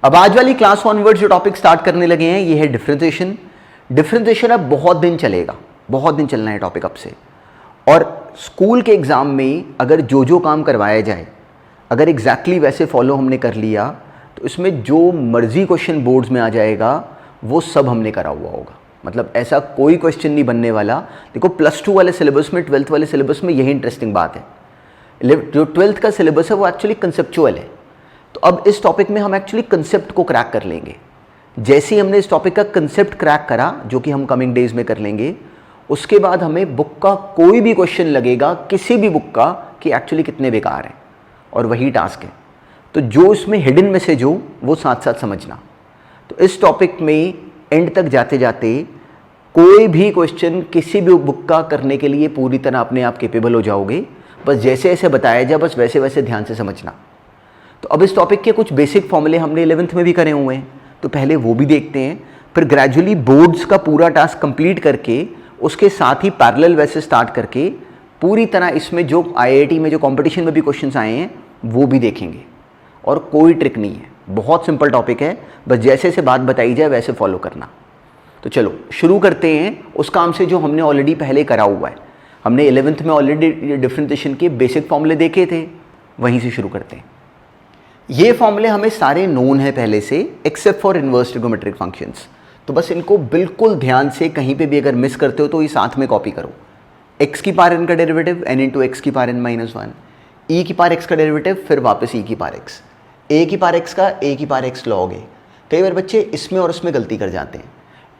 अब आज वाली क्लास ऑनवर्ड्स जो टॉपिक स्टार्ट करने लगे हैं ये है डिफरेंशिएशन। डिफरेंशिएशन अब बहुत दिन चलेगा, बहुत दिन चलना है टॉपिक अब से। और स्कूल के एग्ज़ाम में अगर जो जो काम करवाया जाए, अगर एग्जैक्टली वैसे फॉलो हमने कर लिया तो इसमें जो मर्जी क्वेश्चन बोर्ड्स में आ जाएगा वो सब हमने करा हुआ होगा। मतलब ऐसा कोई क्वेश्चन नहीं बनने वाला। देखो +2 वाले सिलेबस में, 12th वाले सिलेबस में यही इंटरेस्टिंग बात है, जो 12th का सिलेबस है वो एक्चुअली कंसेप्चुअल है। तो अब इस टॉपिक में हम एक्चुअली कंसेप्ट को क्रैक कर लेंगे। जैसे ही हमने इस टॉपिक का कंसेप्ट क्रैक करा, जो कि हम कमिंग डेज में कर लेंगे, उसके बाद हमें बुक का कोई भी क्वेश्चन लगेगा, किसी भी बुक का, कि एक्चुअली कितने बेकार हैं, और वही टास्क है। तो जो इसमें हिडन मैसेज हो वो साथ साथ समझना। तो इस टॉपिक में एंड तक जाते जाते कोई भी क्वेश्चन किसी भी बुक का करने के लिए पूरी तरह अपने आप कैपेबल हो जाओगे। बस जैसे जैसे बताया जाए बस वैसे वैसे ध्यान से समझना। तो अब इस टॉपिक के कुछ बेसिक फॉर्मूले हमने 11th में भी करे हुए हैं, तो पहले वो भी देखते हैं। फिर ग्रेजुअली बोर्ड्स का पूरा टास्क कंप्लीट करके उसके साथ ही पैरेलल वैसे स्टार्ट करके पूरी तरह इसमें जो IIT में जो कंपटीशन में भी क्वेश्चंस आए हैं वो भी देखेंगे। और कोई ट्रिक नहीं है, बहुत सिंपल टॉपिक है, बस जैसे से बात बताई जाए वैसे फॉलो करना। तो चलो शुरू करते हैं उस काम से जो हमने ऑलरेडी पहले करा हुआ है। हमने 11th में ऑलरेडी डिफरेंशिएशन के बेसिक फॉर्मूले देखे थे, वहीं से शुरू करते हैं। ये फॉर्मूले हमें सारे नोन है पहले से, except for inverse trigonometric functions. तो बस इनको बिल्कुल ध्यान से कहीं पे भी अगर मिस करते हो तो ये साथ में कॉपी करो। x की पावर n का डेरिवेटिव n इंटू एक्स की पावर n माइनस 1, e की पावर x का डेरिवेटिव फिर वापस e की पावर x, a की पावर x का a की पावर x log है। कई बार बच्चे इसमें और इसमें गलती कर जाते हैं।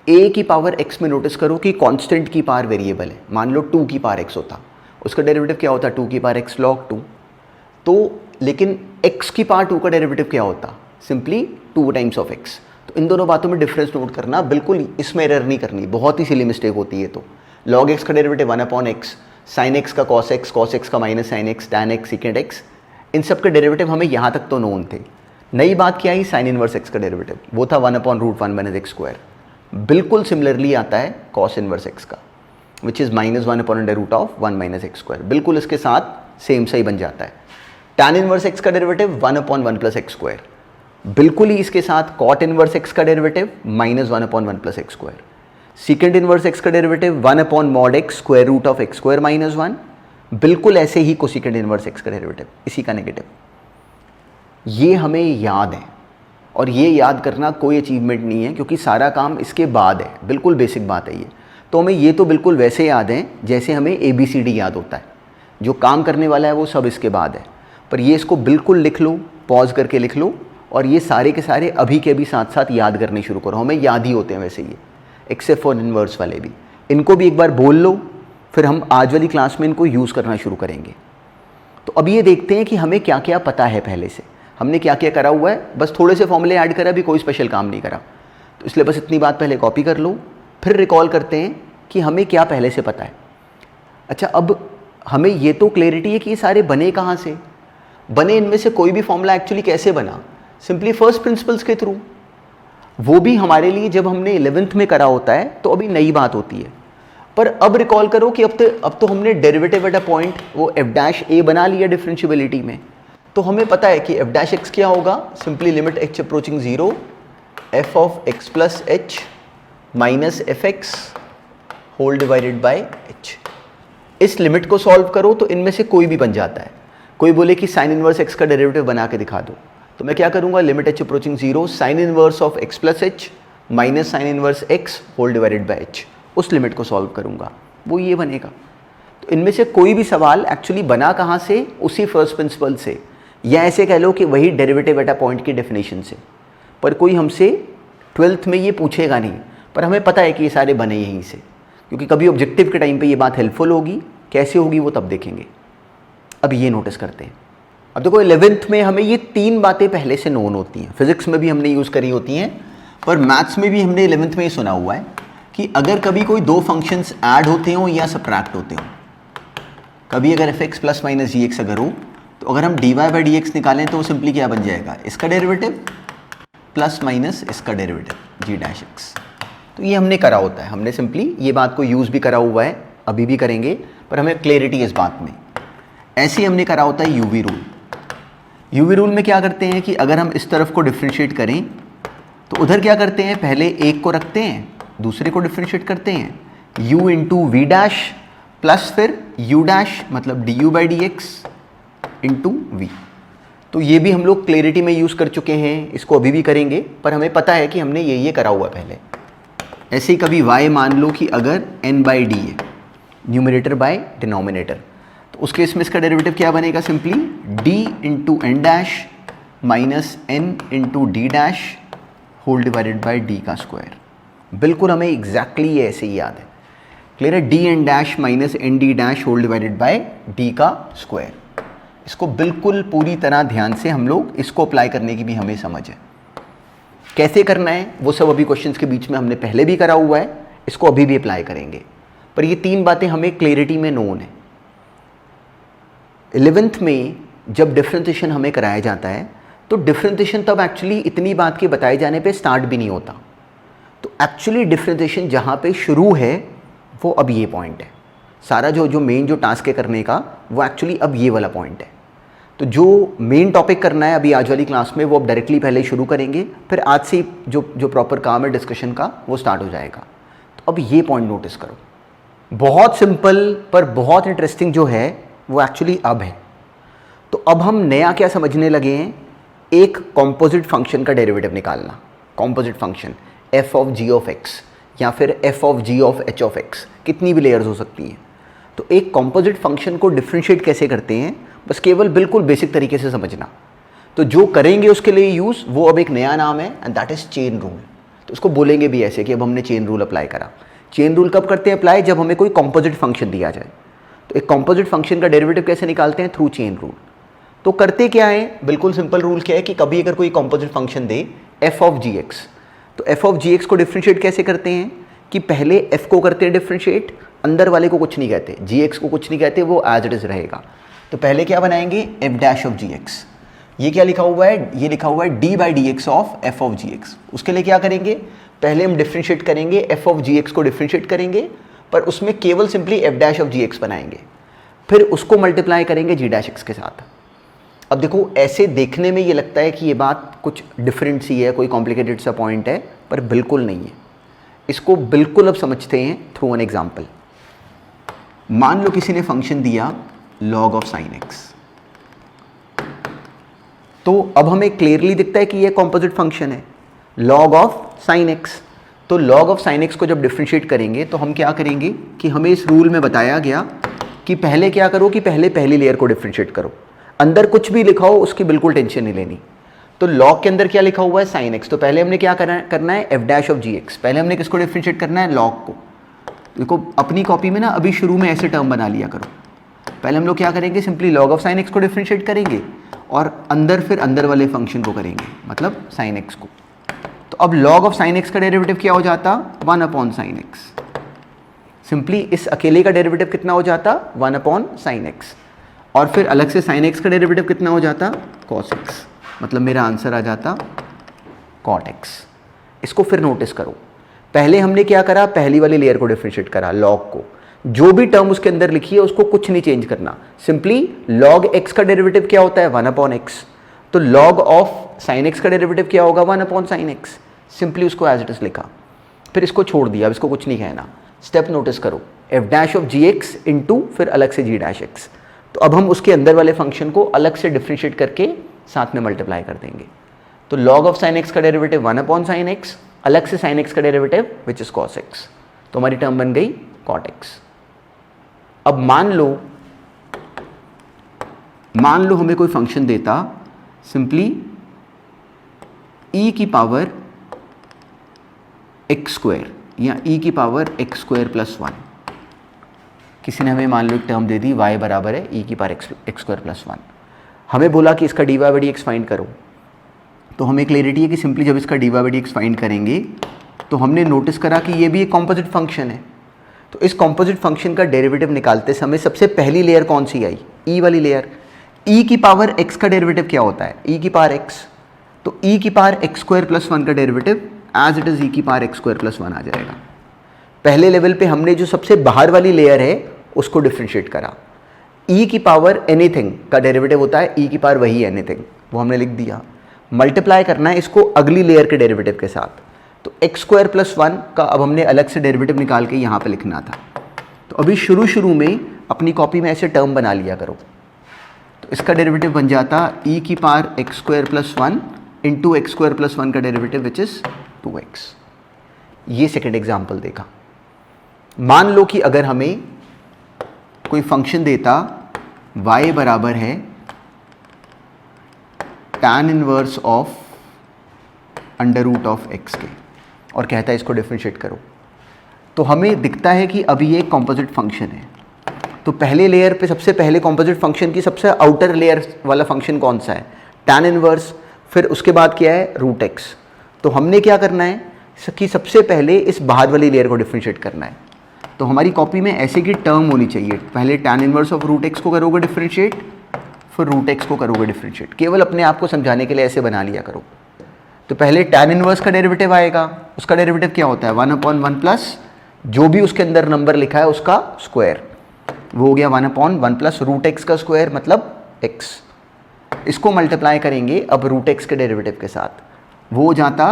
a की पावर x में नोटिस करो कि कांस्टेंट की पावर वेरिएबल है, मान लो 2 की पावर x होता, उसका डेरिवेटिव क्या होता, 2 की पावर x log 2। तो लेकिन x की पावर 2 का डेरिवेटिव क्या होता, सिंपली 2 टाइम्स ऑफ x। तो इन दोनों बातों में डिफरेंस नोट करना, बिल्कुल इसमें एरर नहीं करनी, बहुत ही सिली मिस्टेक होती है। तो log x का डेरिवेटिव 1/x, sin x का cos x का minus sin x, tan x, secant x, इन सब के डेरिवेटिव हमें यहाँ तक तो नोन थे। नई बात क्या आई, sin इनवर्स x का डेरिवेटिव, वो था 1/√1 x स्क्वायर। बिल्कुल सिमिलरली आता है cos इनवर्स x का, विच इज़ -1/√1 x स्क्वायर। बिल्कुल इसके साथ सेम सही बन जाता है। tan इनवर्स x का डेरिवेटिव 1/1 x स्क्वायर, बिल्कुल ही इसके साथ cot इनवर्स x का derivative -1/1 x square. secant inverse x का derivative 1/mod x square root of x square minus 1, बिल्कुल ऐसे ही कोसेकेंट इनवर्स x का डेरिवेटिव, इसी का नेगेटिव। ये हमें याद है, और ये याद करना कोई अचीवमेंट नहीं है क्योंकि सारा काम इसके बाद है, बिल्कुल बेसिक बात है ये। तो हमें ये तो बिल्कुल वैसे याद है जैसे हमें ABCD याद होता है, जो काम करने वाला है वो सब इसके बाद है। पर ये इसको बिल्कुल लिख लो, पॉज करके लिख लो, और ये सारे के सारे अभी के अभी साथ साथ याद करने शुरू करो। हमें याद ही होते हैं वैसे ये, एक्सेप्ट फॉर इनवर्स वाले भी। इनको भी एक बार बोल लो, फिर हम आज वाली क्लास में इनको यूज़ करना शुरू करेंगे। तो अब ये देखते हैं कि हमें क्या क्या पता है पहले से, हमने क्या क्या करा हुआ है। बस थोड़े से फॉर्मूले ऐड करा, भी कोई स्पेशल काम नहीं करा। तो इसलिए बस इतनी बात पहले कॉपी कर लो, फिर रिकॉल करते हैं कि हमें क्या पहले से पता है। अच्छा, अब हमें ये तो क्लैरिटी है कि ये सारे बने कहाँ से, बने इनमें से कोई भी फॉर्मूला एक्चुअली कैसे बना, सिंपली फर्स्ट प्रिंसिपल्स के थ्रू। वो भी हमारे लिए जब हमने 11th में करा होता है तो अभी नई बात होती है। पर अब रिकॉल करो कि अब तो हमने डेरिवेटिव एट अ पॉइंट वो f' बना लिया डिफरेंशियबिलिटी में। तो हमें पता है कि f' क्या होगा, simply limit h approaching 0 f of x plus h minus fx whole divided by h। इस लिमिट को सॉल्व करो तो इनमें से कोई भी बन जाता है। कोई बोले कि साइन इनवर्स x का डेरिवेटिव बना के दिखा दो, तो मैं क्या करूंगा, limit h approaching 0 sine inverse of x plus h minus sine inverse x whole divided by h, उस लिमिट को सॉल्व करूंगा, वो ये बनेगा। तो इनमें से कोई भी सवाल एक्चुअली बना कहाँ से, उसी फर्स्ट प्रिंसिपल से, या ऐसे कह लो कि वही डेरिवेटिव एट अ पॉइंट की डेफिनेशन से। पर कोई हमसे 12th में ये पूछेगा नहीं, पर हमें पता है कि ये सारे बने यहीं से, क्योंकि कभी ऑब्जेक्टिव के टाइम पे ये बात हेल्पफुल होगी। कैसे होगी वो तब देखेंगे। अब ये नोटिस करते हैं। अब देखो 11th में हमें ये 3 बातें पहले से नोन होती हैं, फिजिक्स में भी हमने यूज़ करी होती हैं, पर मैथ्स में भी हमने 11th में ये सुना हुआ है कि अगर कभी कोई 2 फंक्शंस ऐड होते हों या सब्ट्रैक्ट होते हों, कभी अगर fx प्लस माइनस gx अगर हो, तो अगर हम dy बाई dx निकालें तो वो सिंपली क्या बन जाएगा, इसका डेरिवेटिव प्लस माइनस इसका डेरिवेटिव g'(x). तो ये हमने करा होता है, हमने सिंपली ये बात को यूज़ भी करा हुआ है, अभी भी करेंगे, पर हमें क्लैरिटी इस बात में। ऐसे हमने करा होता है यूवी रूल। यूवी रूल में क्या करते हैं कि अगर हम इस तरफ को डिफ्रेंशिएट करें तो उधर क्या करते हैं, पहले एक को रखते हैं, दूसरे को डिफ्रेंशिएट करते हैं, u into v dash plus फिर u डैश मतलब du by d x into v. तो ये भी हम लोग क्लैरिटी में यूज़ कर चुके हैं, इसको अभी भी करेंगे, पर हमें पता है कि हमने ये करा हुआ पहले। ऐसे ही कभी y मान लो कि अगर n बाई डी है, न्यूमरेटर बाय डिनोमिनेटर, तो उस केस में इसका डेरिवेटिव क्या बनेगा, simply d into n dash minus n into d dash whole divided by d का स्क्वायर। बिल्कुल हमें एग्जैक्टली ये ऐसे ही याद है, क्लियर है, d n dash minus n d dash whole divided by d का स्क्वायर। इसको बिल्कुल पूरी तरह ध्यान से हम लोग इसको अप्लाई करने की भी हमें समझ है, कैसे करना है वो सब अभी क्वेश्चंस के बीच में हमने पहले भी करा हुआ है, इसको अभी भी अप्लाई करेंगे, पर ये तीन बातें हमें क्लैरिटी में नोन है। 11th में जब डिफरेंशिएशन हमें कराया जाता है तो डिफरेंशिएशन तब एक्चुअली इतनी बात के बताए जाने पे स्टार्ट भी नहीं होता, तो एक्चुअली डिफरेंशिएशन जहाँ पे शुरू है वो अब ये पॉइंट है, सारा जो मेन जो टास्क है करने का वो एक्चुअली अब ये वाला पॉइंट है। तो जो मेन टॉपिक करना है अभी आज वाली क्लास में वो अब डायरेक्टली पहले शुरू करेंगे, फिर आज से जो प्रॉपर काम है डिस्कशन का वो स्टार्ट हो जाएगा। तो अब ये पॉइंट नोटिस करो, बहुत सिंपल पर बहुत इंटरेस्टिंग जो है वो एक्चुअली अब है। तो अब हम नया क्या समझने लगे हैं, एक कॉम्पोजिट फंक्शन का डेरिवेटिव निकालना। Composite function f of g of x या फिर f of g of h of x, कितनी भी लेयर्स हो सकती हैं। तो एक कॉम्पोजिट फंक्शन को डिफ्रेंशिएट कैसे करते हैं, बस केवल बिल्कुल बेसिक तरीके से समझना। तो जो करेंगे उसके लिए यूज़ वो अब एक नया नाम है and that is chain rule. तो उसको बोलेंगे भी ऐसे कि अब हमने चेन रूल अप्लाई करा। चेन रूल कब करते हैं अप्लाई, जब हमें कोई कॉम्पोजिट फंक्शन दिया जाए। तो एक कॉम्पोजिट फंक्शन का डेरिवेटिव कैसे निकालते हैं, थ्रू चेन रूल। तो करते क्या है, बिल्कुल सिंपल रूल क्या है कि कभी अगर कोई कॉम्पोजिट फंक्शन दे एफ ऑफ जी एक्स, तो एफ ऑफ जी एक्स को डिफ्रेंशिएट कैसे करते हैं कि पहले एफ को करते हैं डिफ्रेंशिएट, अंदर वाले को कुछ नहीं कहते, जी एक्स को कुछ नहीं कहते, वो एज इट इज़ रहेगा। तो पहले क्या बनाएंगे, f dash of g x. ये क्या लिखा हुआ है, ये लिखा हुआ है d by d x of f of g x. उसके लिए क्या करेंगे, पहले हम डिफ्रेंशिएट करेंगे, एफ ऑफ जी एक्स को डिफ्रेंशिएट करेंगे, पर उसमें केवल simply f dash of g x बनाएंगे, फिर उसको मल्टीप्लाई करेंगे जी डैश एक्स के साथ। अब देखो ऐसे देखने में ये लगता है कि ये बात कुछ डिफरेंट सी है, कोई कॉम्प्लिकेटेड सा पॉइंट है, पर बिल्कुल नहीं है। इसको बिल्कुल अब समझते हैं थ्रू एन एग्जाम्पल। मान लो किसी ने फंक्शन दिया log ऑफ साइन एक्स, तो अब हमें क्लियरली दिखता है कि ये कॉम्पोजिट फंक्शन है log ऑफ साइन एक्स। तो log ऑफ साइन एक्स को जब डिफ्रेंशिएट करेंगे तो हम क्या करेंगे कि हमें इस रूल में बताया गया कि पहले क्या करो कि पहले पहली लेयर को डिफ्रेंशिएट करो, अंदर कुछ भी लिखा हो उसकी बिल्कुल टेंशन नहीं लेनी। तो log के अंदर क्या लिखा हुआ है, साइन एक्स, तो पहले हमने क्या करना है f dash of g x. पहले हमने किसको डिफ्रेंशिएट करना है, log को। देखो अपनी कॉपी में ना अभी शुरू में ऐसे टर्म बना लिया करो, पहले हम लोग क्या करेंगे, simply log of sine x को डिफ्रेंशिएट करेंगे और अंदर फिर अंदर वाले फंक्शन को करेंगे, मतलब साइन एक्स को। तो अब log ऑफ साइन एक्स का डेरिवेटिव क्या हो जाता, 1 अपॉन साइन एक्स। सिंपली इस अकेले का डेरिवेटिव कितना हो जाता, 1 अपॉन साइन एक्स, और फिर अलग से साइन एक्स का डेरिवेटिव कितना हो जाता, cos x, मतलब मेरा आंसर आ जाता cot x। इसको फिर नोटिस करो, पहले हमने क्या करा, पहली वाली लेयर को डिफ्रेंशिएट करा, log को, जो भी टर्म उसके अंदर लिखी है उसको कुछ नहीं चेंज करना, सिंपली log x का डेरिवेटिव क्या होता है, 1 अपॉन x। तो log ऑफ साइन x का डेरिवेटिव क्या होगा, 1 अपॉन साइन x, सिंपली उसको एज इट इज लिखा, फिर इसको छोड़ दिया, अब इसको कुछ नहीं कहना। स्टेप नोटिस करो, f dash of g x into फिर अलग से जी डैश एक्स। तो अब हम उसके अंदर वाले फंक्शन को अलग से डिफ्रेंशिएट करके साथ में मल्टीप्लाई कर देंगे। तो log ऑफ साइन एक्स का डेरिवेटिव 1 अपॉन साइन एक्स, अलग से साइन एक्स का derivative which is cos x, तो हमारी टर्म बन गई cot x। अब मान लो हमें कोई फंक्शन देता सिंपली e की पावर x स्क्वायर या e की पावर x स्क्वायर प्लस 1। किसी ने हमें मान लो एक टर्म दे दी y बराबर है e की पावर x स्क्वायर प्लस 1, हमें बोला कि इसका dy बाई dx फाइंड करो। तो हमें क्लियरिटी है कि सिंपली जब इसका dy बाई dx फाइंड करेंगे तो हमने नोटिस करा कि ये भी एक कॉम्पोजिट फंक्शन है। तो इस कॉम्पोजिट फंक्शन का डेरिवेटिव निकालते समय सबसे पहली लेयर कौन सी आई, e वाली लेयर। e की पावर x का डेरिवेटिव क्या होता है, e की पावर x, तो e की पावर x स्क्वायर प्लस 1 का derivative as it is e की पावर x स्क्वायर प्लस 1 आ जाएगा। पहले लेवल पे हमने जो सबसे बाहर वाली लेयर है उसको डिफ्रेंशिएट करा। e की पावर एनीथिंग का डेरिवेटिव होता है e की पावर वही एनीथिंग, वो हमने लिख दिया। मल्टीप्लाई करना है इसको अगली लेयर के डेरिवेटिव के साथ, तो एक्स स्क्वायर प्लस 1 का अब हमने अलग से डेरिवेटिव निकाल के यहाँ पे लिखना था। तो अभी शुरू में अपनी कॉपी में ऐसे टर्म बना लिया करो। तो इसका डेरिवेटिव बन जाता e की power x square plus 1 into x square plus 1 का डेरिवेटिव विच इज़ 2x। ये सेकेंड एग्जाम्पल देखा। मान लो कि अगर हमें कोई फंक्शन देता y बराबर है tan inverse of under root of x के, और कहता है इसको डिफरेंशिएट करो, तो हमें दिखता है कि अभी ये कॉम्पोजिट फंक्शन है। तो पहले लेयर पे सबसे पहले कॉम्पोजिट फंक्शन की सबसे आउटर लेयर वाला फंक्शन कौन सा है? tan inverse. फिर उसके बाद क्या है? Root x। तो हमने क्या करना है कि सबसे पहले इस बाहर वाली लेयर को डिफरेंशिएट करना है। तो हमारी कॉपी में ऐसे की टर्म होनी चाहिए, पहले tan inverse of root x को करोगे डिफरेंशिएट, फिर रूट x को करोगे डिफरेंशिएट। केवल अपने आप को समझाने के लिए ऐसे बना लिया करो। तो पहले tan इनवर्स का डेरिवेटिव आएगा, उसका डेरिवेटिव क्या होता है? 1/1 प्लस जो भी उसके अंदर नंबर लिखा है उसका स्क्वायर, वो हो गया 1/1 प्लस रूट x का स्क्वायर मतलब x। इसको मल्टीप्लाई करेंगे अब रूट x के डेरिवेटिव के साथ, वो हो जाता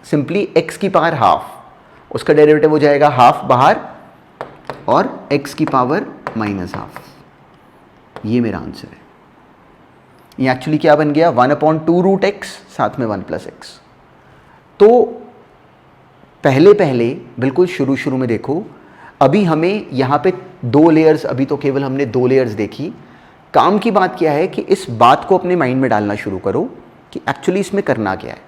सिंपली x की पावर हाफ, उसका डेरिवेटिव हो जाएगा हाफ बाहर और x की पावर माइनस हाफ। ये मेरा आंसर है। ये एक्चुअली क्या बन गया? 1/2 रूट x साथ में 1 प्लस x। तो पहले बिल्कुल शुरू में देखो, अभी हमें यहाँ पे 2 लेयर्स, अभी तो केवल हमने 2 लेयर्स देखी। काम की बात क्या है कि इस बात को अपने माइंड में डालना शुरू करो कि एक्चुअली इसमें करना क्या है।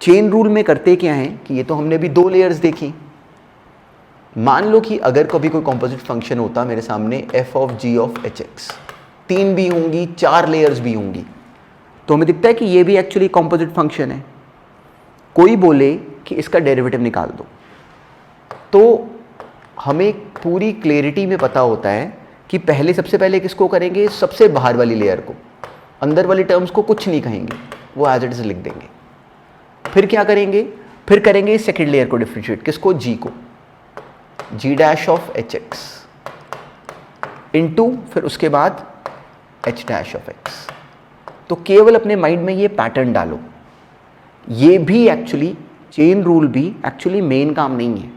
चेन रूल में करते क्या है कि ये तो हमने अभी 2 लेयर्स देखी। मान लो कि अगर कभी कोई कॉम्पोजिट फंक्शन होता मेरे सामने f of g of hx, 3 भी होंगी, 4 लेयर्स भी होंगी, तो हमें दिखता है कि ये भी एक्चुअली कॉम्पोजिट फंक्शन है। कोई बोले कि इसका डेरिवेटिव निकाल दो, तो हमें पूरी क्लैरिटी में पता होता है कि पहले सबसे पहले किसको करेंगे? सबसे बाहर वाली लेयर को। अंदर वाली टर्म्स को कुछ नहीं कहेंगे, वो एज इट इज लिख देंगे। फिर क्या करेंगे? फिर करेंगे सेकेंड लेयर को डिफरेंशिएट, किसको? g को, g dash of hx into फिर उसके बाद h डैश ऑफ x। तो केवल अपने माइंड में ये पैटर्न डालो। ये भी एक्चुअली चेन रूल भी एक्चुअली मेन काम नहीं है।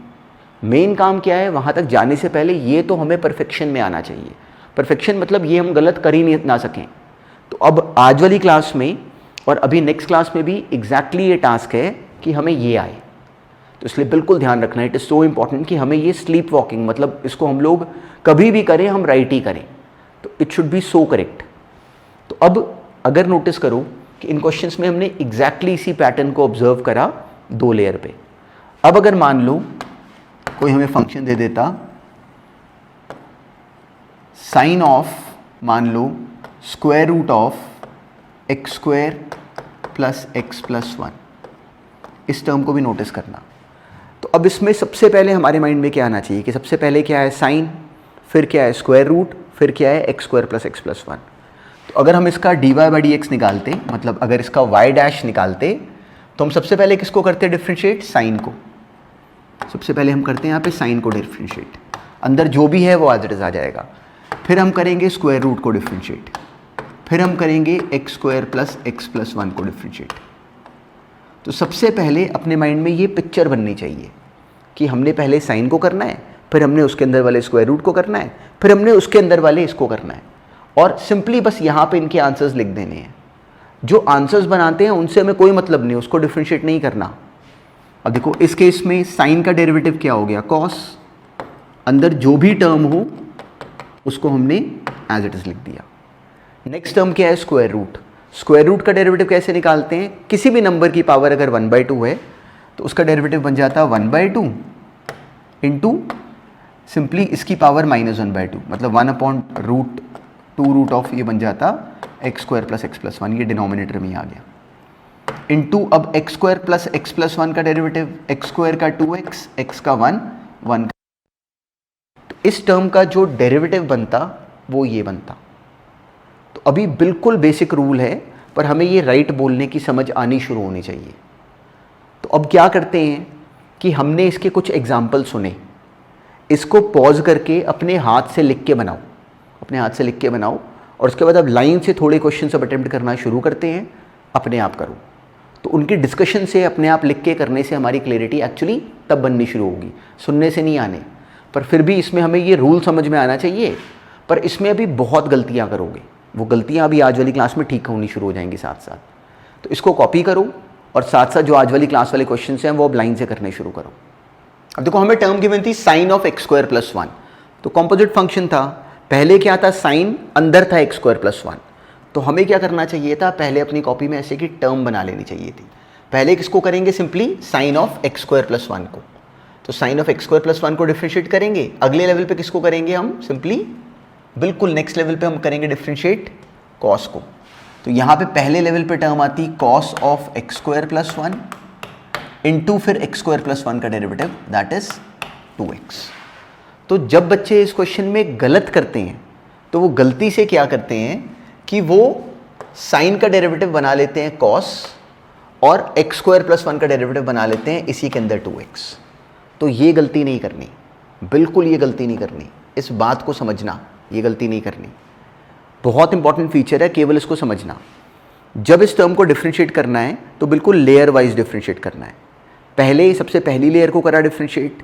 मेन काम क्या है? वहाँ तक जाने से पहले ये तो हमें परफेक्शन में आना चाहिए। परफेक्शन मतलब ये हम गलत कर ही नहीं ना सकें। तो अब आज वाली क्लास में और अभी नेक्स्ट क्लास में भी एग्जैक्टली ये टास्क है कि हमें ये आए। तो इसलिए बिल्कुल ध्यान रखना है, इट इज़ सो इम्पॉर्टेंट कि हमें ये स्लीप वॉकिंग, मतलब इसको हम लोग कभी भी करें हम राइट ही करें, तो it should be so correct. तो अब अगर नोटिस करो कि इन क्वेश्चंस में हमने एग्जैक्टली इसी पैटर्न को ऑब्जर्व करा 2 लेयर पे। अब अगर मान लो कोई हमें फंक्शन दे देता साइन ऑफ, मान लो square root of x square plus x plus 1, इस टर्म को भी नोटिस करना। तो अब इसमें सबसे पहले हमारे माइंड में क्या आना चाहिए कि सबसे पहले क्या है? साइन, फिर क्या है? स्क्वायर रूट, फिर क्या है? X square plus x plus 1। तो अगर हम इसका dy बाई डी एक्स निकालते, मतलब अगर इसका y डैश निकालते, तो हम सबसे पहले किसको करते हैं डिफरेंशिएट? साइन को। सबसे पहले हम करते हैं यहाँ पे साइन को डिफरेंशिएट, अंदर जो भी है वो एज इट इज आ जाएगा। फिर हम करेंगे स्क्वायर रूट को डिफरेंशिएट, फिर हम करेंगे x square plus x plus 1 को डिफरेंशिएट। तो सबसे पहले अपने माइंड में ये पिक्चर बननी चाहिए कि हमने पहले साइन को करना है, फिर हमने उसके अंदर वाले स्क्वायर रूट को करना है, फिर हमने उसके अंदर वाले इसको करना है, और सिंपली बस यहाँ पे इनके आंसर्स लिख देने हैं। जो आंसर्स बनाते हैं उनसे हमें कोई मतलब नहीं, उसको डिफरेंशिएट नहीं करना। अब देखो इस केस में साइन का डेरिवेटिव क्या हो गया? कॉस। अंदर जो भी टर्म हो उसको हमने एज इट इज लिख दिया। नेक्स्ट टर्म क्या है? Square root. स्क्वायर रूट का डेरिवेटिव कैसे निकालते हैं? किसी भी नंबर की पावर अगर 1/2 है तो उसका डेरिवेटिव बन जाता है 1/2 इंटू सिंपली इसकी पावर -1/2, मतलब 1/√2 रूट ऑफ ये बन जाता x square plus x plus 1, ये डिनोमिनेटर में आ गया, इंटू अब x square plus x plus 1 का डेरिवेटिव, एक्स स्क्वायर का 2x, एक्स का 1, 1 का। तो इस टर्म का जो डेरिवेटिव बनता वो ये बनता। तो अभी बिल्कुल बेसिक रूल है, पर हमें ये राइट बोलने की समझ आनी शुरू होनी चाहिए। तो अब क्या करते हैं कि हमने इसके कुछ एग्जाम्पल सुने, इसको पॉज करके अपने हाथ से लिख के बनाओ, अपने हाथ से लिख के बनाओ, और उसके बाद अब लाइन से थोड़े क्वेश्चन सब अटेम्प्ट करना शुरू करते हैं। अपने आप करो। तो उनकी डिस्कशन से, अपने आप लिख के करने से हमारी क्लैरिटी एक्चुअली तब बननी शुरू होगी, सुनने से नहीं आने। पर फिर भी इसमें हमें ये रूल समझ में आना चाहिए। पर इसमें अभी बहुत गलतियाँ करोगे, वो गलतियाँ अभी आज वाली क्लास में ठीक होनी शुरू हो जाएंगी साथ साथ। तो इसको कॉपी करो और साथ साथ जो आज वाली क्लास वाले क्वेश्चन हैं वो अब लाइन से करने शुरू करो। अब देखो हमें टर्म गिवन थी sine of x square plus 1, तो कॉम्पोजिट फंक्शन था। पहले क्या था, साइन अंदर था एक्स स्क्वायर प्लस 1। तो हमें क्या करना चाहिए था, पहले अपनी कॉपी में ऐसे की टर्म बना लेनी चाहिए थी। पहले किसको करेंगे, simply sine of x square plus 1 को। तो sine of x square plus 1 को डिफ्रेंशिएट करेंगे। अगले लेवल पे किसको करेंगे हम, सिंपली बिल्कुल नेक्स्ट लेवल पे हम करेंगे डिफ्रेंशिएट कॉस को। तो यहाँ पे पहले लेवल पे टर्म आती cos of x square plus 1 into फिर एक्स स्क्वायर प्लस 1 का डेरिवेटिव दैट इज 2x। तो जब बच्चे इस क्वेश्चन में गलत करते हैं तो वो गलती से क्या करते हैं कि वो साइन का डेरिवेटिव बना लेते हैं कॉस और एक्स स्क्वायर प्लस 1 का डेरिवेटिव बना लेते हैं इसी के अंदर 2x। तो ये गलती नहीं करनी, बिल्कुल ये गलती नहीं करनी। इस बात को समझना, ये गलती नहीं करनी। बहुत इंपॉर्टेंट फीचर है, केवल इसको समझना। जब इस टर्म को डिफ्रेंशिएट करना है तो बिल्कुल लेयर वाइज डिफ्रेंशिएट करना है। पहले सबसे पहली लेयर को करा डिफ्रेंशिएट।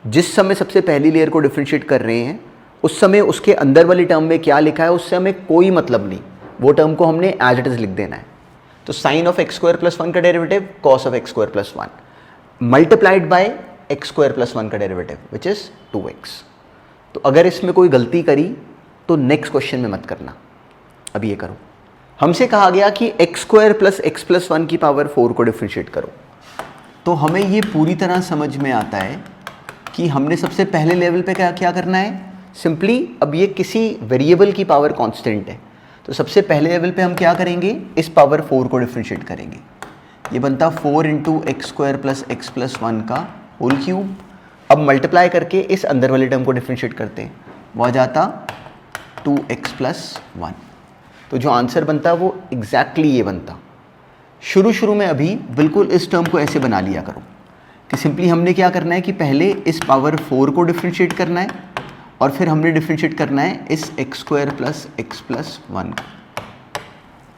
जिस समय सबसे पहली लेयर को डिफ्रेंशिएट कर रहे हैं उस समय उसके अंदर वाली टर्म में क्या लिखा है उससे हमें कोई मतलब नहीं, वो टर्म को हमने एज इट इज लिख देना है। तो sine of x square plus 1 का derivative cos of x square plus 1 multiplied by x square plus 1 का डेरिवेटिव विच इज 2x। तो अगर इसमें कोई गलती करी तो नेक्स्ट क्वेश्चन में मत करना, अब ये करो। हमसे कहा गया कि x square plus x plus 1 की पावर 4 को डिफ्रेंशिएट करो। तो हमें ये पूरी तरह समझ में आता है कि हमने सबसे पहले लेवल पे क्या करना है, सिंपली अब ये किसी वेरिएबल की पावर कांस्टेंट है। तो सबसे पहले लेवल पे हम क्या करेंगे, इस पावर 4 को डिफ्रेंशिएट करेंगे। ये बनता 4 into x square plus x plus 1 का होल क्यूब। अब मल्टीप्लाई करके इस अंदर वाले टर्म को डिफ्रेंशिएट करते हैं, वो आ जाता 2x प्लस 1। तो जो आंसर बनता वो एग्जैक्टली ये बनता। शुरू में अभी बिल्कुल इस टर्म को ऐसे बना लिया करो कि सिंपली हमने क्या करना है कि पहले इस पावर 4 को डिफ्रेंशिएट करना है और फिर हमने डिफ्रेंशिएट करना है इस x square plus x plus 1 को।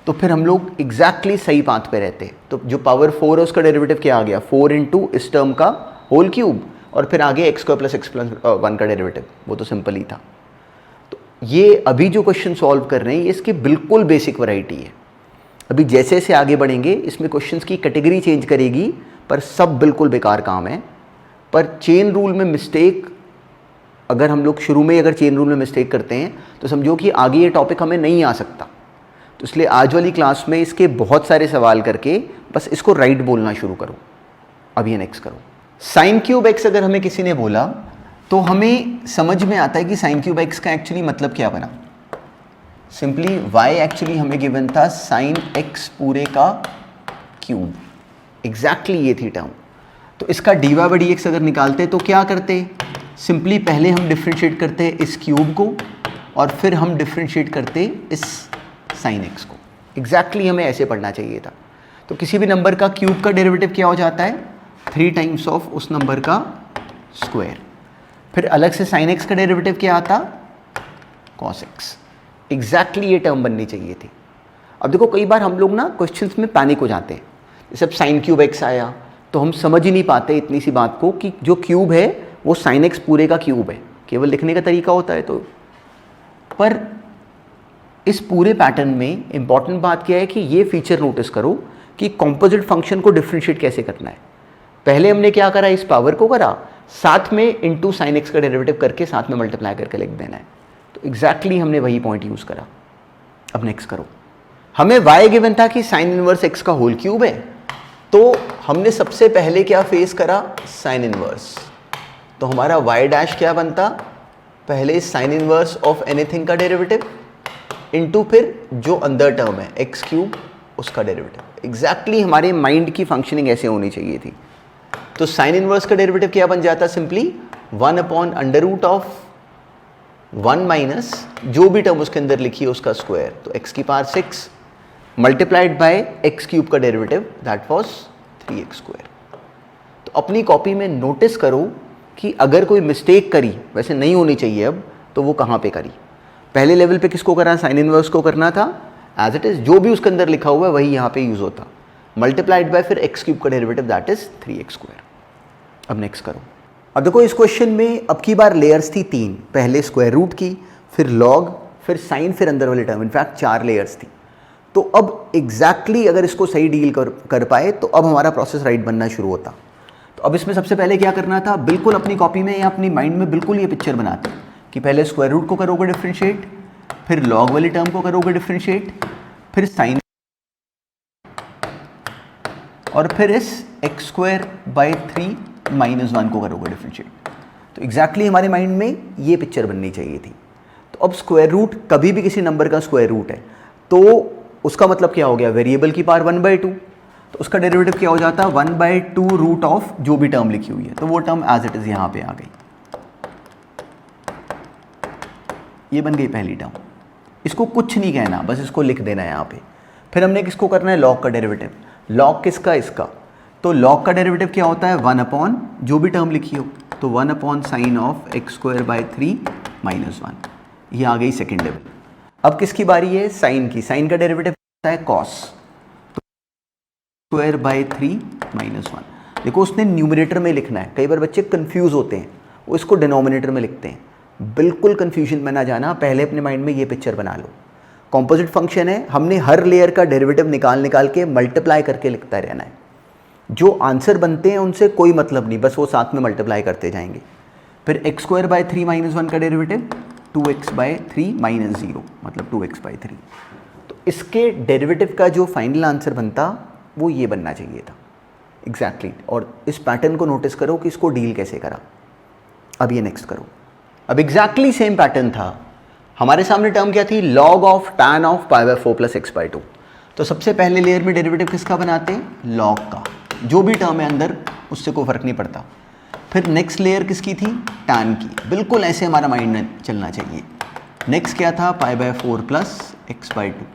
तो फिर हम लोग एग्जैक्टली सही पाथ पे रहते हैं। तो जो पावर 4 है उसका डेरिवेटिव क्या आ गया, 4 इंटू इस टर्म का होल क्यूब और फिर आगे x square plus x plus 1 का डेरिवेटिव, वो तो सिंपल ही था। तो ये अभी जो क्वेश्चन सॉल्व कर रहे हैं ये इसकी बिल्कुल बेसिक वैरायटी है। अभी जैसे जैसे आगे बढ़ेंगे इसमें क्वेश्चंस की कैटेगरी चेंज करेगी, पर सब बिल्कुल बेकार काम है। पर चेन रूल में मिस्टेक, अगर हम लोग शुरू में अगर चेन रूल में मिस्टेक करते हैं तो समझो कि आगे ये टॉपिक हमें नहीं आ सकता। तो इसलिए आज वाली क्लास में इसके बहुत सारे सवाल करके बस इसको राइट बोलना शुरू करो। अब ये नेक्स्ट करो। साइन क्यूब एक्स अगर हमें किसी ने बोला तो हमें समझ में आता है कि साइन क्यूब एक्स का एक्चुअली मतलब क्या बना। सिंपली y एक्चुअली हमें गिवन था साइन x पूरे का क्यूब, एग्जैक्टली ये थी टर्म। तो इसका dy बाई डी एक्स अगर निकालते तो क्या करते, सिंपली पहले हम डिफ्रेंशिएट करते इस क्यूब को और फिर हम डिफ्रेंशिएट करते इस साइन x को। एग्जैक्टली हमें ऐसे पढ़ना चाहिए था। तो किसी भी नंबर का क्यूब का डेरिवेटिव क्या हो जाता है, 3 टाइम्स ऑफ उस नंबर का स्क्वायर। फिर अलग से साइन x का डेरिवेटिव क्या आता, कॉस x। एग्जैक्टली ये टर्म बननी चाहिए थी। अब देखो कई बार हम लोग ना क्वेश्चंस में पैनिक हो जाते हैं। जैसे अब साइन क्यूब एक्स आया तो हम समझ ही नहीं पाते इतनी सी बात को कि जो क्यूब है वो साइन एक्स पूरे का क्यूब है, केवल लिखने का तरीका होता है। तो पर इस पूरे पैटर्न में इंपॉर्टेंट बात क्या है कि ये फीचर नोटिस करो कि कॉम्पोजिट फंक्शन को डिफ्रेंशिएट कैसे करना है। पहले हमने क्या करा, इस पावर को करा, साथ में इंटू साइन एक्स का डेरिवेटिव करके साथ में मल्टीप्लाई करके लिख देना है। तो एग्जैक्टली हमने वही पॉइंट यूज करा। अब नेक्स्ट करो। हमें y गिवन था कि साइन इनवर्स x का होल क्यूब है, तो हमने सबसे पहले क्या फेस करा, साइन इनवर्स। तो हमारा y डैश क्या बनता, पहले साइन इनवर्स ऑफ एनीथिंग का डेरिवेटिव इंटू फिर जो अंदर टर्म है एक्स क्यूब उसका डेरिवेटिव। एग्जैक्टली हमारे माइंड की फंक्शनिंग ऐसे होनी चाहिए थी। तो साइन इनवर्स का डेरिवेटिव क्या बन जाता, simply 1 upon under root of 1 minus जो भी टर्म उसके अंदर लिखी है उसका स्क्वायर, तो x की power 6 multiplied by x cube का derivative that was 3x square. तो अपनी कॉपी में नोटिस करो कि अगर कोई मिस्टेक करी, वैसे नहीं होनी चाहिए अब, तो वो कहाँ पे करी। पहले लेवल पे किसको करा, साइन इनवर्स को करना था, एज इट इज, जो भी उसके अंदर लिखा हुआ है वही यहाँ पे यूज होता, मल्टीप्लाइड बाय फिर एक्स क्यूब का डेरिवेटिव दैट इज 3x²। अब नेक्स्ट करो। अब देखो इस क्वेश्चन में अब की बार लेयर्स थी 3, पहले स्क्वायर रूट की, फिर लॉग, फिर साइन, फिर अंदर वाली टर्म, इनफैक्ट 4 लेयर्स थी। तो अब एग्जैक्टली अगर इसको सही डील कर पाए तो अब हमारा प्रोसेस राइट बनना शुरू होता। तो अब इसमें सबसे पहले क्या करना था, बिल्कुल अपनी कॉपी में या अपनी माइंड में बिल्कुल ये पिक्चर बनाते कि पहले स्क्वायर रूट को करोगे डिफ्रेंशिएट, फिर लॉग वाली टर्म को करोगे डिफ्रेंशिएट, फिर साइन, और फिर इस x²/3 - 1 को करोगे डिफ्रेंशिएट। तो एग्जैक्टली हमारे माइंड में ये पिक्चर बननी चाहिए थी। तो अब स्क्वायर रूट कभी भी किसी नंबर का स्क्वायर रूट है तो उसका मतलब क्या हो गया, वेरिएबल की पावर 1/2, तो उसका डेरिवेटिव क्या हो जाता है 1/2 रूट ऑफ जो भी टर्म लिखी हुई है, तो वो टर्म एज इट इज यहाँ पे आ गई, ये बन गई पहली टर्म। इसको कुछ नहीं कहना, बस इसको लिख देना है यहाँ पे। फिर हमने किसको करना है, लॉग का डेरिवेटिव। लॉग किसका, इसका, तो लॉग का डेरिवेटिव क्या होता है 1 जो भी टर्म लिखी हो, तो 1 साइन ऑफ x²/3 - 1, ये आ गई सेकेंड लेवल। अब किसकी बारी है, साइन की। साइन का डेरिवेटिव होता है कॉस, तो x²/3 - 1। देखो उसने न्यूमरेटर में लिखना है, कई बार बच्चे कंफ्यूज होते हैं, वो इसको डिनोमिनेटर में लिखते हैं। बिल्कुल कंफ्यूजन में ना जाना, पहले अपने माइंड में ये पिक्चर बना लो। कॉम्पोजिट फंक्शन है, हमने हर लेयर का डेरिवेटिव निकाल के मल्टीप्लाई करके लिखता रहना है। जो आंसर बनते हैं उनसे कोई मतलब नहीं, बस वो साथ में मल्टीप्लाई करते जाएंगे। फिर x²/3 - 1 का डेरिवेटिव 2x/3 - 0 मतलब 2x/3। तो इसके डेरिवेटिव का जो फाइनल आंसर बनता वो ये बनना चाहिए था एग्जैक्टली। और इस पैटर्न को नोटिस करो कि इसको डील कैसे करा। अब ये नेक्स्ट करो। अब एग्जैक्टली सेम पैटर्न था, हमारे सामने टर्म क्या थी, log of tan of π/4 + x/2। तो सबसे पहले लेयर में डेरिवेटिव किसका बनाते हैं, log का, जो भी टर्म है अंदर उससे कोई फर्क नहीं पड़ता। फिर नेक्स्ट लेयर किसकी थी, tan की, बिल्कुल ऐसे हमारा माइंड में चलना चाहिए। नेक्स्ट क्या था, π/4 + x/2।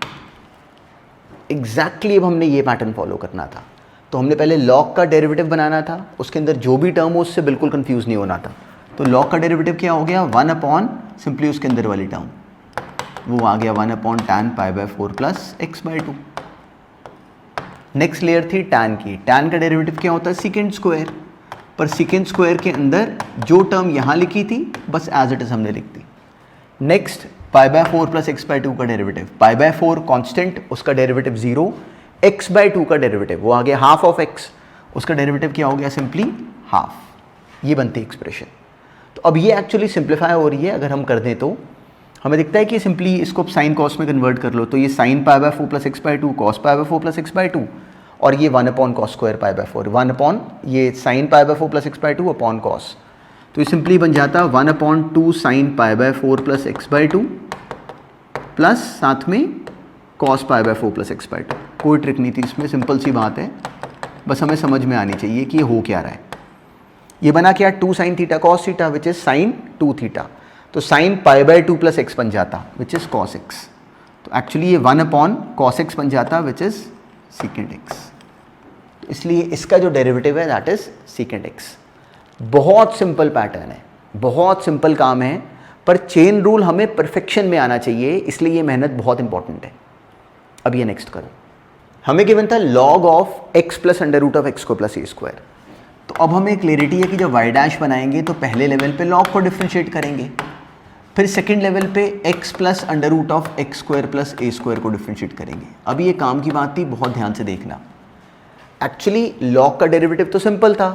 एग्जैक्टली अब हमने ये पैटर्न फॉलो करना था। तो हमने पहले log का डेरिवेटिव बनाना था, उसके अंदर जो भी टर्म हो उससे बिल्कुल कंफ्यूज नहीं होना था। तो log का डेरिवेटिव क्या हो गया, 1 सिंपली उसके अंदर वाली टर्म, वो आ गया 1 tan π/4 + x/2। नेक्स्ट लेयर थी tan की। tan का डेरिवेटिव क्या होता है, सेकेंड स्क्वायर, पर सेकेंड स्क्वायर के अंदर जो टर्म यहाँ लिखी थी बस एज इट इज हमने लिख दी। नेक्स्ट π/4 + x/2 का डेरिवेटिव, π/4 कांस्टेंट, उसका डेरिवेटिव 0, x/2 का डेरिवेटिव वो आ गया हाफ ऑफ x, उसका डेरिवेटिव क्या हो गया, सिंपली हाफ। ये बनती एक्सप्रेशन। तो अब ये एक्चुअली सिंप्लीफाई हो रही है, अगर हम कर दें तो हमें दिखता है कि सिंपली इसको साइन कॉस में कन्वर्ट कर लो, तो ये साइन π/4 + x/2 कॉस π/4 + x/2, और ये 1 cos² π/4, 1 ये साइन π/4 + x/2 अपॉन कॉस, तो ये सिंपली बन जाता 1/2 साइन π/4 + x/2 प्लस साथ में कॉस π/4 + x/2। कोई ट्रिक नहीं थी इसमें, सिंपल सी बात है, बस हमें समझ में आनी चाहिए कि ये हो क्या रहा है। ये बना क्या, 2 sin θ cos θ which is sin 2 θ, तो sin π/2 + x बन जाता विच इज cos x। तो एक्चुअली ये 1 cos x बन जाता विच इज secant x। तो इसलिए इसका जो डेरिवेटिव है दैट इज secant x। बहुत सिंपल पैटर्न है, बहुत सिंपल काम है, पर चेन रूल हमें परफेक्शन में आना चाहिए, इसलिए ये मेहनत बहुत इंपॉर्टेंट है। अब ये नेक्स्ट करो। हमें गिवन था log of x + √(x² + a²। तो अब हमें क्लैरिटी है कि जब y' बनाएंगे तो पहले लेवल पे log को डिफ्रेंशिएट करेंगे, फिर सेकंड लेवल पे x + √(x² + a² को डिफ्रेंशिएट करेंगे। अब ये काम की बात थी, बहुत ध्यान से देखना। एक्चुअली log का डेरिवेटिव तो सिंपल था,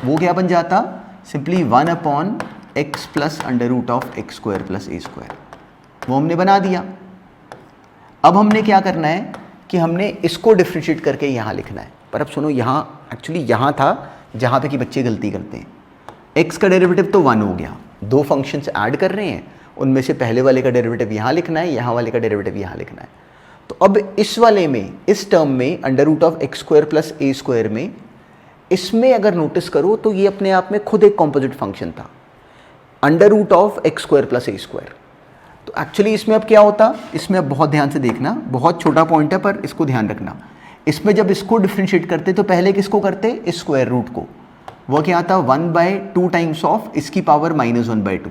वो क्या बन जाता, सिंपली 1/x + √(x² + a², वो हमने बना दिया। अब हमने क्या करना है कि हमने इसको डिफ्रेंशिएट करके यहाँ लिखना है। पर अब सुनो, यहाँ एक्चुअली यहाँ था जहाँ पे कि बच्चे गलती करते हैं। x का डेरिवेटिव तो 1 हो गया, दो फंक्शंस ऐड कर रहे हैं, उनमें से पहले वाले का डेरिवेटिव यहाँ लिखना है, यहाँ वाले का डेरिवेटिव यहाँ लिखना है। तो अब इस वाले में, इस टर्म में √(x² + a² में, इसमें अगर नोटिस करो तो ये अपने आप में खुद एक कॉम्पोजिट फंक्शन था, √(x² + a²। तो एक्चुअली इसमें अब क्या होता, इसमें अब बहुत ध्यान से देखना, बहुत छोटा पॉइंट है पर इसको ध्यान रखना। इसमें जब इसको डिफ्रेंशिएट करते तो पहले किसको करते, इस स्क्वायर रूट को, वो क्या आता 1/2 टाइम्स ऑफ इसकी पावर -1/2।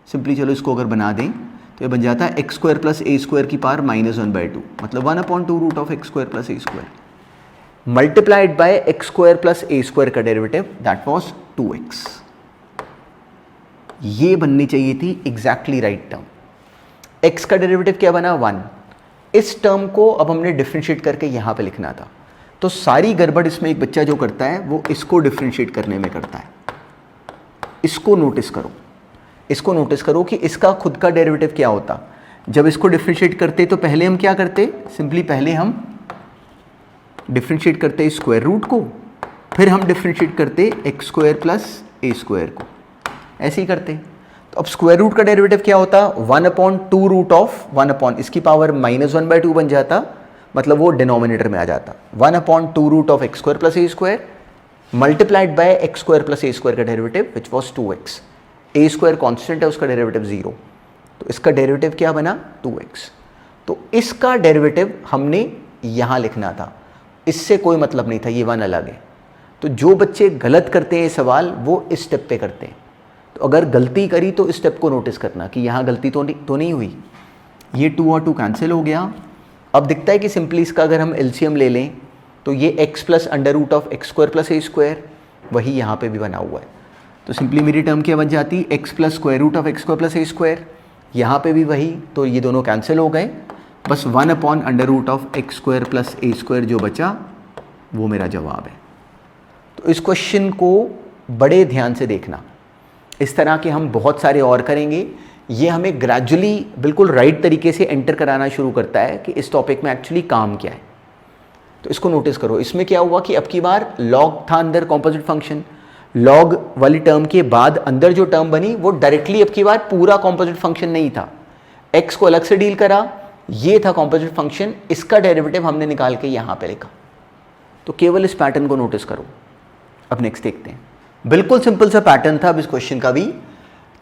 सिंपली चलो इसको अगर बना दें तो ये बन जाता है x square plus a square की पावर -1/2, मतलब 1/2 root of x square plus a square multiplied by x square plus a square का डेरिवेटिव, दैट वाज 2x। ये बननी चाहिए थी एग्जैक्टली राइट टर्म। x का डेरिवेटिव क्या बना 1। इस टर्म को अब हमने डिफरेंशिएट करके यहाँ पे लिखना था। तो सारी गड़बड़ इसमें एक बच्चा जो करता है वो इसको डिफरेंशिएट करने में करता है। इसको नोटिस करो, इसको नोटिस करो कि इसका खुद का डेरिवेटिव क्या होता। जब इसको डिफरेंशिएट करते तो पहले हम क्या करते, सिंपली पहले हम डिफरेंशिएट करते स्क्वायर रूट को, फिर हम डिफरेंशिएट करते x square plus a square को, ऐसे ही करते। तो अब स्क्वायर रूट का डेरिवेटिव क्या होता 1/2 रूट ऑफ 1 इसकी पावर -1/2 बन जाता, मतलब वो डिनोमिनेटर में आ जाता 1/2 root of x square plus a square multiplied by x square plus a square का derivative which was 2x। A square constant है, उसका डेरिवेटिव 0, तो इसका डेरिवेटिव क्या बना 2x। तो इसका डेरिवेटिव हमने यहाँ लिखना था, इससे कोई मतलब नहीं था, ये 1 अलग है। तो जो बच्चे गलत करते हैं सवाल वो इस स्टेप पे करते हैं। तो अगर गलती करी तो इस स्टेप को नोटिस करना कि यहाँ गलती तो नहीं हुई। ये 2 और 2 कैंसिल हो गया। अब दिखता है कि सिंपली इसका अगर हम एलसीएम ले लें तो ये x plus under root of x square plus a square, वही यहाँ पे भी बना हुआ है। तो सिंपली मेरी टर्म क्या बन जाती x plus square root of x square plus a square, यहाँ पे भी वही, तो ये दोनों कैंसिल हो गए, बस 1/अंडर root of x square plus a square जो बचा वो मेरा जवाब है। तो इस क्वेश्चन को बड़े ध्यान से देखना, इस तरह के हम बहुत सारे और करेंगे। ये हमें ग्रेजुअली बिल्कुल राइट तरीके से एंटर कराना शुरू करता है कि इस टॉपिक में एक्चुअली काम क्या है। तो इसको नोटिस करो, इसमें क्या हुआ कि अब की बार लॉग था अंदर कॉम्पोजिट फंक्शन, लॉग वाली टर्म के बाद अंदर जो टर्म बनी वो डायरेक्टली अब की बार पूरा कॉम्पोजिट फंक्शन नहीं था, एक्स को अलग से डील करा, ये था कॉम्पोजिट फंक्शन, इसका डेरिवेटिव हमने निकाल के यहाँ पे लिखा। तो केवल इस पैटर्न को नोटिस करो। अब नेक्स्ट देखते हैं, बिल्कुल सिंपल सा पैटर्न था अब इस क्वेश्चन का भी।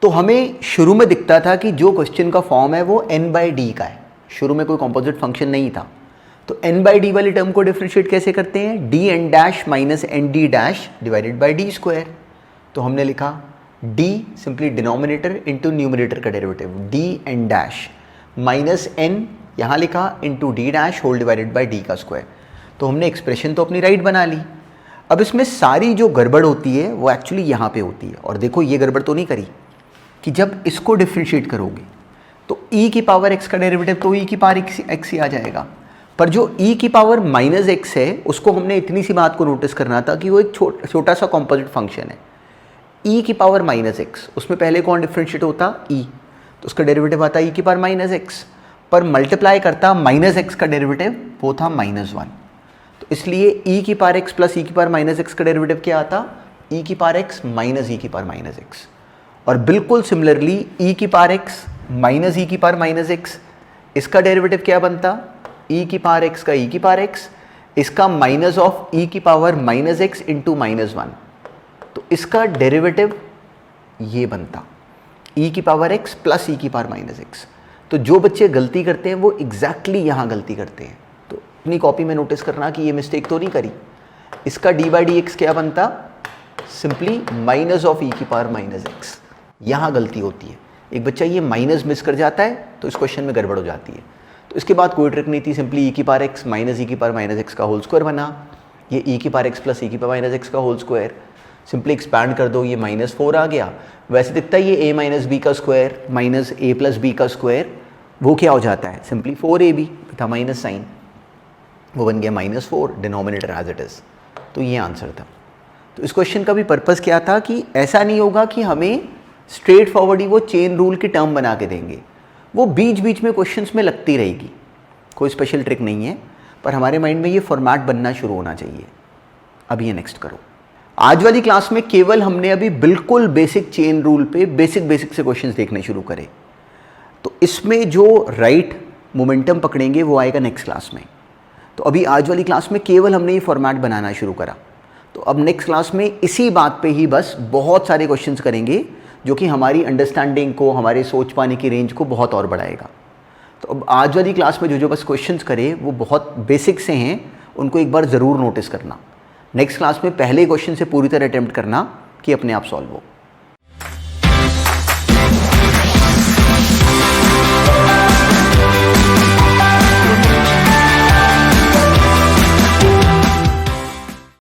तो हमें शुरू में दिखता था कि जो क्वेश्चन का फॉर्म है वो n/d का है, शुरू में कोई कॉम्पोजिट फंक्शन नहीं था। तो n/d वाली टर्म को डिफरेंशिएट कैसे करते हैं, dn dash minus nd dash divided by d square. तो हमने लिखा d simply denominator into numerator का derivative, dn dash minus n यहाँ लिखा into d dash whole divided by d का स्क्वायर। तो हमने एक्सप्रेशन तो अपनी राइट बना ली। अब इसमें सारी जो गड़बड़ होती है वो एक्चुअली यहाँ पे होती है। और देखो ये गड़बड़ तो नहीं करी कि जब इसको डिफरेंशिएट करोगे तो e की पावर x का डेरिवेटिव तो e की पावर x ही आ जाएगा, पर जो e की पावर -x है उसको हमने इतनी सी बात को नोटिस करना था कि वो एक छोटा सा कॉम्पोजिट फंक्शन है। e की पावर -x, उसमें पहले कौन डिफरेंशिएट होता e, तो उसका डेरिवेटिव आता e की पावर -x, पर मल्टीप्लाई करता -x का डेरिवेटिव वो था -1। तो इसलिए e की पावर x प्लस e की पावर -x का डेरिवेटिव क्या आता, e की पावर x माइनस e की पावर -x। और बिल्कुल सिमिलरली e की पावर x माइनस e की पावर -x, इसका डेरिवेटिव क्या बनता, e की पावर x का e की पावर x, इसका माइनस ऑफ e की पावर -x इंटू -1। तो इसका डेरिवेटिव ये बनता e की पावर x प्लस e की पावर -x। तो जो बच्चे गलती करते हैं वो एग्जैक्टली यहाँ गलती करते हैं। तो अपनी कॉपी में नोटिस करना कि ये मिस्टेक तो नहीं करी। इसका d/dx क्या बनता, सिंपली माइनस ऑफ e की पावर -x, यहाँ गलती होती है। एक बच्चा ये माइनस मिस कर जाता है तो इस क्वेश्चन में गड़बड़ हो जाती है। तो इसके बाद कोई ट्रिक नहीं थी, सिंपली e की पावर x माइनस e की पावर -x का होल स्क्वायर बना, ये e की पावर x प्लस e की पावर -x का होल स्क्वायर, सिंपली एक्सपैंड कर दो, ये -4 आ गया। वैसे दिखता है ये a माइनस बी का square minus a plus b का स्क्वायर, वो क्या हो जाता है, सिंपली 4ab था माइनस साइन, वो बन गया -4, डिनोमिनेटर एज इट इज़। तो ये आंसर था। तो इस क्वेश्चन का भी पर्पज़ क्या था कि ऐसा नहीं होगा कि हमें स्ट्रेट फॉरवर्ड ही वो चेन रूल की टर्म बना के देंगे, वो बीच बीच में क्वेश्चंस में लगती रहेगी, कोई स्पेशल ट्रिक नहीं है, पर हमारे माइंड में ये फॉर्मेट बनना शुरू होना चाहिए। अब ये नेक्स्ट करो। आज वाली क्लास में केवल हमने अभी बिल्कुल बेसिक चेन रूल पे बेसिक से क्वेश्चंस देखने शुरू करे। तो इसमें जो राइट मोमेंटम पकड़ेंगे वो आएगा नेक्स्ट क्लास में। तो अभी आज वाली क्लास में केवल हमने ये फॉर्मेट बनाना शुरू करा। तो अब नेक्स्ट क्लास में इसी बात पे ही बस बहुत सारे क्वेश्चंस करेंगे जो कि हमारी अंडरस्टैंडिंग को, हमारे सोच पाने की रेंज को बहुत और बढ़ाएगा। तो अब आज वाली क्लास में जो बस क्वेश्चंस करे वो बहुत बेसिक से हैं, उनको एक बार ज़रूर नोटिस करना। नेक्स्ट क्लास में पहले क्वेश्चन से पूरी तरह अटेम्प्ट करना कि अपने आप सॉल्व हो।